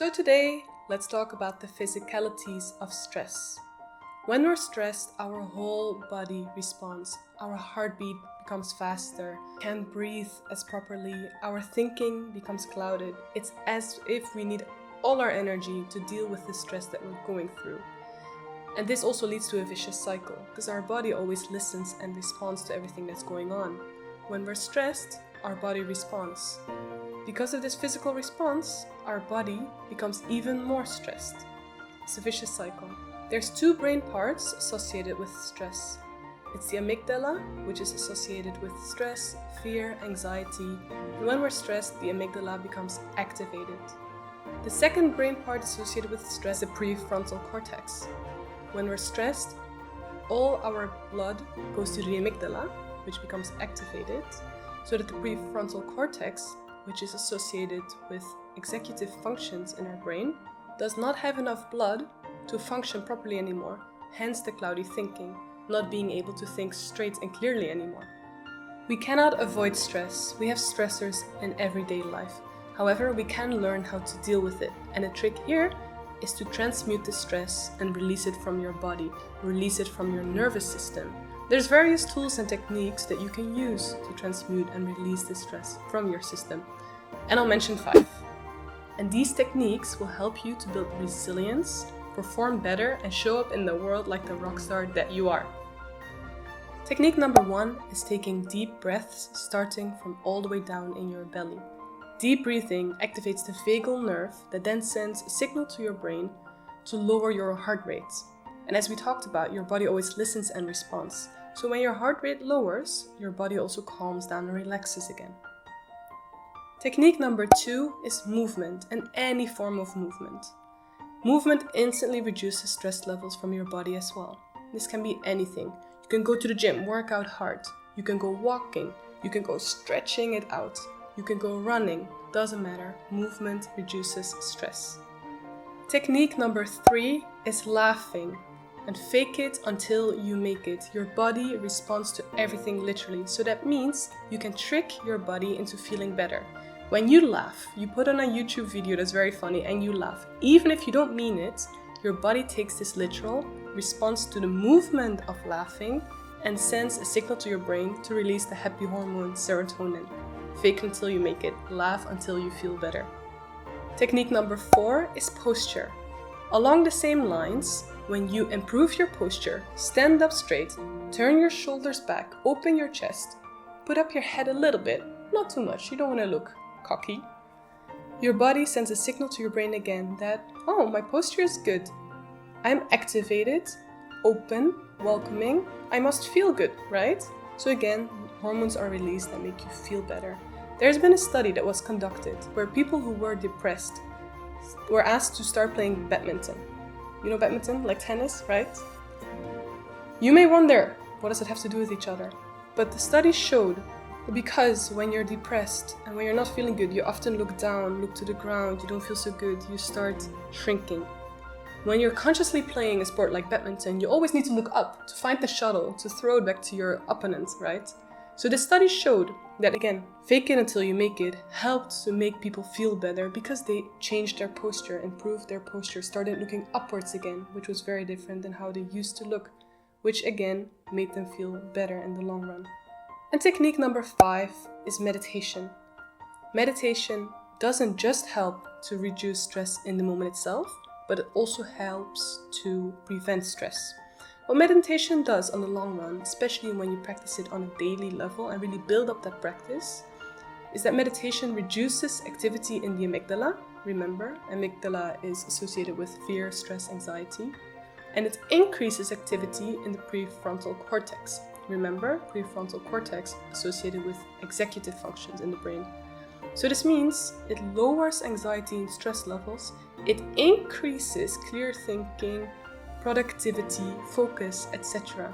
So today, let's talk about the physicalities of stress. When we're stressed, our whole body responds. Our heartbeat becomes faster, can't breathe as properly, our thinking becomes clouded. It's as if we need all our energy to deal with the stress that we're going through. And this also leads to a vicious cycle, because our body always listens and responds to everything that's going on. When we're stressed, our body responds. Because of this physical response, our body becomes even more stressed. It's a vicious cycle. There's two brain parts associated with stress. It's the amygdala, which is associated with stress, fear, anxiety. And when we're stressed, the amygdala becomes activated. The second brain part associated with stress is the prefrontal cortex. When we're stressed, all our blood goes to the amygdala, which becomes activated, so that the prefrontal cortex, which is associated with executive functions in our brain, does not have enough blood to function properly anymore, hence the cloudy thinking, not being able to think straight and clearly anymore. We cannot avoid stress. We have stressors in everyday life. However, we can learn how to deal with it. And the trick here is to transmute the stress and release it from your body, release it from your nervous system. There's various tools and techniques that you can use to transmute and release the stress from your system. And I'll mention 5. And these techniques will help you to build resilience, perform better, and show up in the world like the rock star that you are. Technique number 1 is taking deep breaths, starting from all the way down in your belly. Deep breathing activates the vagal nerve that then sends a signal to your brain to lower your heart rate. And as we talked about, your body always listens and responds. So when your heart rate lowers, your body also calms down and relaxes again. Technique number 2 is movement, and any form of movement. Movement instantly reduces stress levels from your body as well. This can be anything. You can go to the gym, work out hard. You can go walking. You can go stretching it out. You can go running. Doesn't matter. Movement reduces stress. Technique number 3 is laughing. And fake it until you make it. Your body responds to everything literally. So that means you can trick your body into feeling better. When you laugh, you put on a YouTube video that's very funny and you laugh. Even if you don't mean it, your body takes this literal, responds to the movement of laughing, and sends a signal to your brain to release the happy hormone serotonin. Fake until you make it. Laugh until you feel better. Technique number 4 is posture. Along the same lines, when you improve your posture, stand up straight, turn your shoulders back, open your chest, put up your head a little bit, not too much, you don't want to look cocky. Your body sends a signal to your brain again that, oh, my posture is good. I'm activated, open, welcoming. I must feel good, right? So again, hormones are released that make you feel better. There's been a study that was conducted where people who were depressed were asked to start playing badminton. You know badminton, like tennis, right? You may wonder, what does it have to do with each other? But the study showed because when you're depressed and when you're not feeling good, you often look down, look to the ground, you don't feel so good, you start shrinking. When you're consciously playing a sport like badminton, you always need to look up to find the shuttle, to throw it back to your opponent, right? So the study showed that, again, fake it until you make it helped to make people feel better because they changed their posture, improved their posture, started looking upwards again, which was very different than how they used to look, which again made them feel better in the long run. And technique number 5 is meditation. Meditation doesn't just help to reduce stress in the moment itself, but it also helps to prevent stress. What meditation does on the long run, especially when you practice it on a daily level and really build up that practice, is that meditation reduces activity in the amygdala. Remember, amygdala is associated with fear, stress, anxiety. And it increases activity in the prefrontal cortex. Remember, prefrontal cortex associated with executive functions in the brain. So this means it lowers anxiety and stress levels, it increases clear thinking, productivity, focus, etc.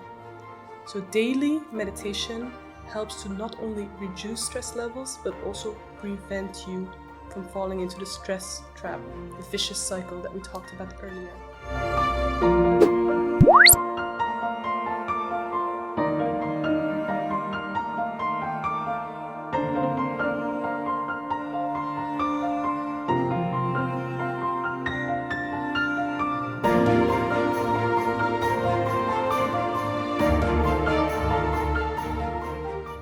So daily meditation helps to not only reduce stress levels, but also prevent you from falling into the stress trap, the vicious cycle that we talked about earlier.